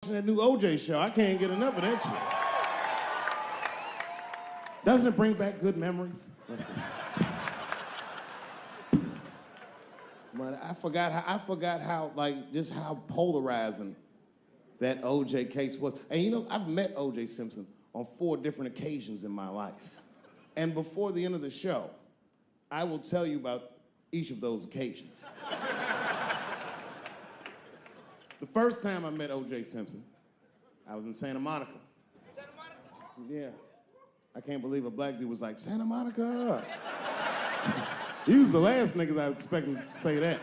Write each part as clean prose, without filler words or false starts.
watching that new OJ show. I can't get enough of that shit. Doesn't it bring back good memories? But I forgot how, like, just how polarizing that OJ case was. And you know, I've met OJ Simpson on 4 different occasions in my life. And before the end of the show, I will tell you about each of those occasions. The first time I met OJ Simpson, I was in Santa Monica. Santa Monica? Yeah. I can't believe a black dude was like, Santa Monica. He was the last niggas I was expecting to say that.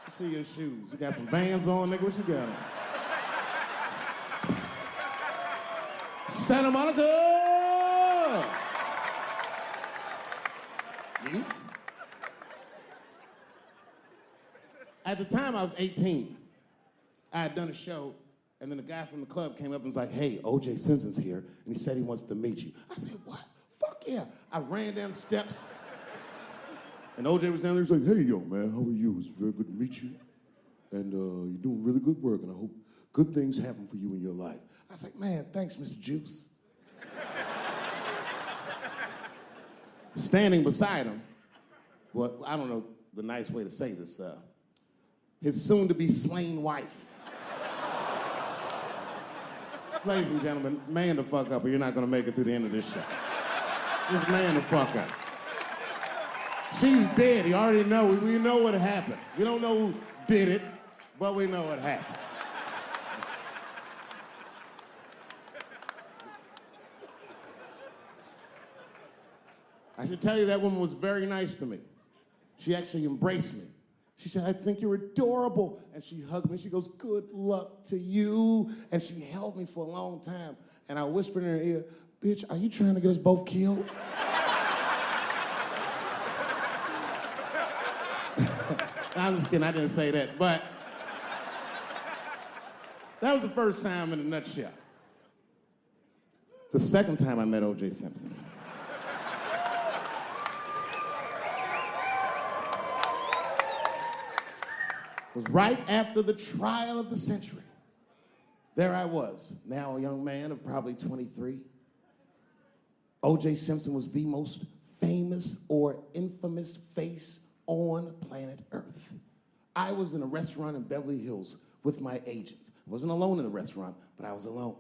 Let's see your shoes. You got some Vans on, nigga? What you got on? Santa Monica! You? At the time, I was 18. I had done a show, and then a guy from the club came up and was like, hey, O.J. Simpson's here, and he said he wants to meet you. I said, what? Fuck yeah. I ran down the steps, and O.J. was down there. He was like, hey, yo, man, how are you? It's very good to meet you, and you're doing really good work, and I hope good things happen for you in your life. I was like, man, thanks, Mr. Juice. Standing beside him, well, I don't know the nice way to say this, his soon-to-be slain wife. Ladies and gentlemen, man the fuck up or you're not gonna make it through the end of this show. Just man the fuck up. She's dead, you already know, we know what happened. We don't know who did it, but we know what happened. I should tell you that woman was very nice to me. She actually embraced me. She said, I think you're adorable. And she hugged me. She goes, good luck to you. And she held me for a long time. And I whispered in her ear, bitch, are you trying to get us both killed? I'm just kidding, I didn't say that. But that was the first time in a nutshell. The second time I met O.J. Simpson. Was right after the trial of the century. There I was, now a young man of probably 23. O.J. Simpson was the most famous or infamous face on planet Earth. I was in a restaurant in Beverly Hills with my agents. I wasn't alone in the restaurant, but I was alone.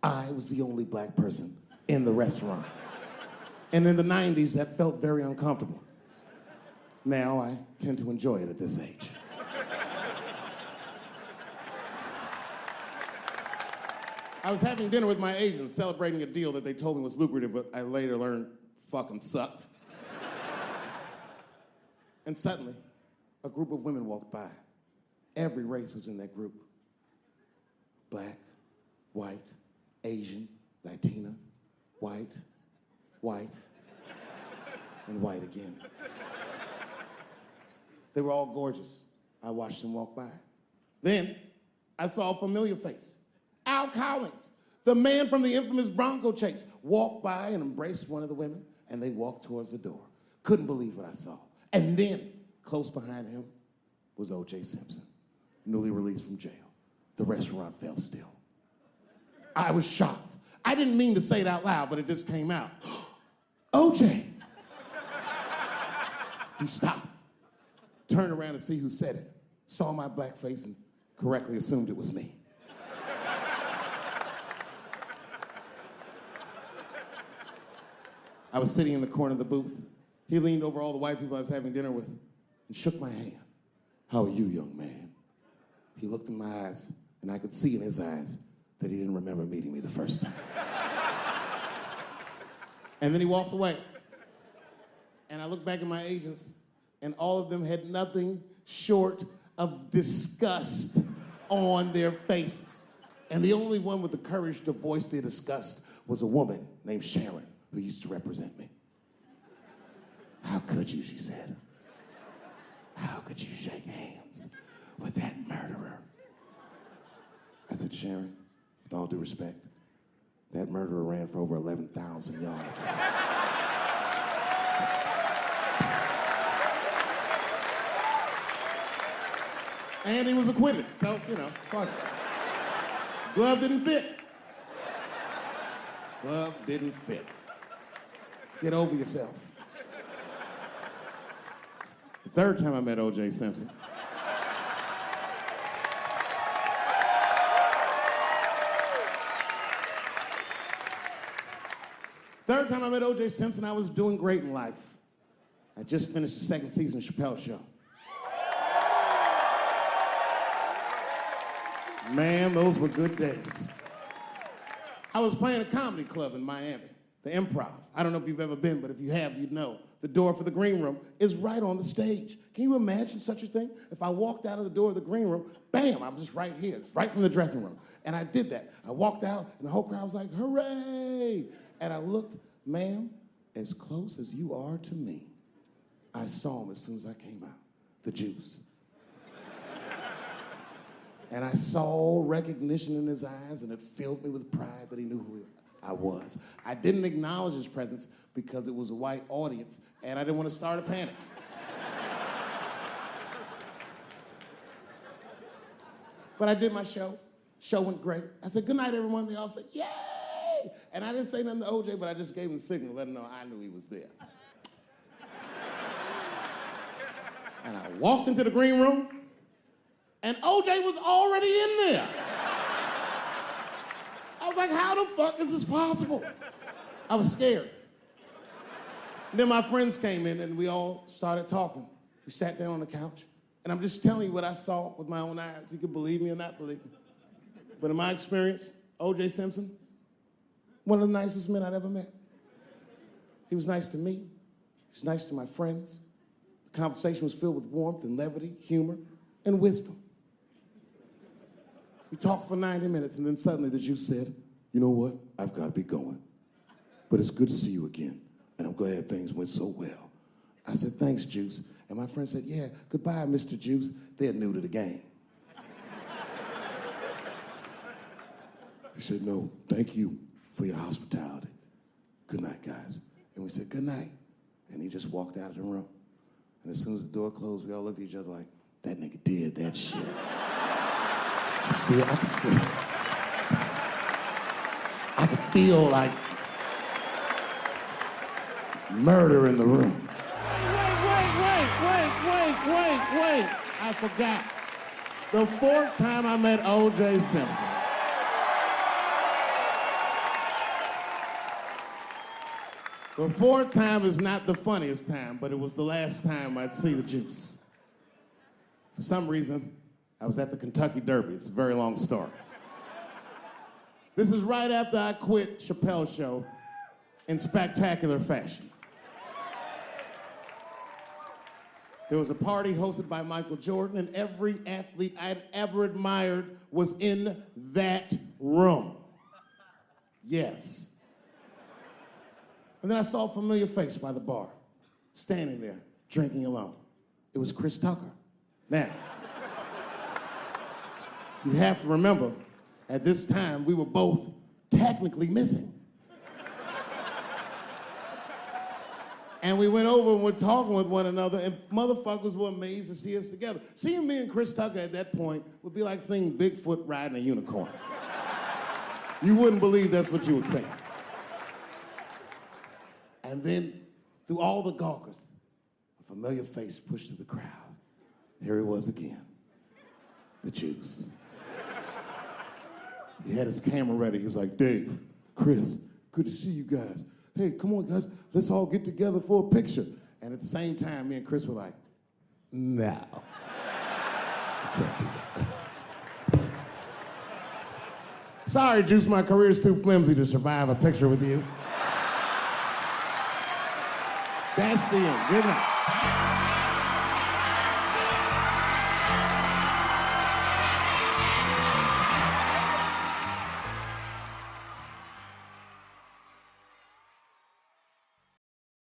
I was the only black person in the restaurant. And in the 90s, that felt very uncomfortable. Now I tend to enjoy it at this age. I was having dinner with my agents, celebrating a deal that they told me was lucrative, but I later learned fucking sucked. And suddenly, a group of women walked by. Every race was in that group. Black, white, Asian, Latina, white, and white again. They were all gorgeous. I watched them walk by. Then, I saw a familiar face. Al Collins, the man from the infamous Bronco chase, walked by and embraced one of the women, and they walked towards the door. Couldn't believe what I saw. And then, close behind him, was O.J. Simpson, newly released from jail. The restaurant fell still. I was shocked. I didn't mean to say it out loud, but it just came out. O.J. He stopped, turned around to see who said it, saw my black face, and correctly assumed it was me. I was sitting in the corner of the booth. He leaned over all the white people I was having dinner with and shook my hand. How are you, young man? He looked in my eyes, and I could see in his eyes that he didn't remember meeting me the first time. And then he walked away. And I looked back at my agents, and all of them had nothing short of disgust on their faces. And the only one with the courage to voice their disgust was a woman named Sharon, who used to represent me. How could you, she said. How could you shake hands with that murderer? I said, Sharon, with all due respect, that murderer ran for over 11,000 yards. And he was acquitted, so, you know, fuck it. Glove didn't fit. Glove didn't fit. Get over yourself. The third time I met O.J. Simpson, I was doing great in life. I just finished the second season of Chapelle show. Man, those were good days. I was playing a comedy club in Miami, the Improv. I don't know if you've ever been, but if you have, you'd know. The door for the green room is right on the stage. Can you imagine such a thing? If I walked out of the door of the green room, bam, I'm just right here. It's right from the dressing room. And I did that. I walked out, and the whole crowd was like, hooray! And I looked, ma'am, as close as you are to me, I saw him as soon as I came out, the Juice. And I saw recognition in his eyes, and it filled me with pride that he knew who I was. I didn't acknowledge his presence because it was a white audience, and I didn't want to start a panic. But I did my show. Show went great. I said, good night, everyone. They all said, yay! And I didn't say nothing to OJ, but I just gave him the signal, let him know I knew he was there. And I walked into the green room, and OJ was already in there. I was like, how the fuck is this possible? I was scared. Then my friends came in, and we all started talking. We sat down on the couch, and I'm just telling you what I saw with my own eyes. You can believe me or not believe me. But in my experience, O.J. Simpson, one of the nicest men I'd ever met. He was nice to me. He was nice to my friends. The conversation was filled with warmth and levity, humor, and wisdom. We talked for 90 minutes, and then suddenly the Juice said, you know what? I've got to be going. But it's good to see you again, and I'm glad things went so well. I said, thanks, Juice. And my friend said, yeah, goodbye, Mr. Juice. They're new to the game. He said, no, thank you for your hospitality. Good night, guys. And we said, good night. And he just walked out of the room. And as soon as the door closed, we all looked at each other like, that nigga did that shit. I could feel like murder in the room. Wait. I forgot. The fourth time I met O.J. Simpson. The fourth time is not the funniest time, but it was the last time I'd see the Juice. For some reason, I was at the Kentucky Derby. It's a very long story. This is right after I quit Chapelle show in spectacular fashion. There was a party hosted by Michael Jordan, and every athlete I'd ever admired was in that room. Yes. And then I saw a familiar face by the bar, standing there, drinking alone. It was Chris Tucker. Now, you have to remember, at this time, we were both technically missing. And we went over and were talking with one another, and motherfuckers were amazed to see us together. Seeing me and Chris Tucker at that point would be like seeing Bigfoot riding a unicorn. You wouldn't believe that's what you were saying. And then, through all the gawkers, a familiar face pushed through the crowd. Here he was again, the Juice. He had his camera ready. He was like, Dave, Chris, good to see you guys. Hey, come on, guys, let's all get together for a picture. And at the same time, me and Chris were like, no. Can't do that. Sorry, Juice, my career's too flimsy to survive a picture with you. That's the end. Good night.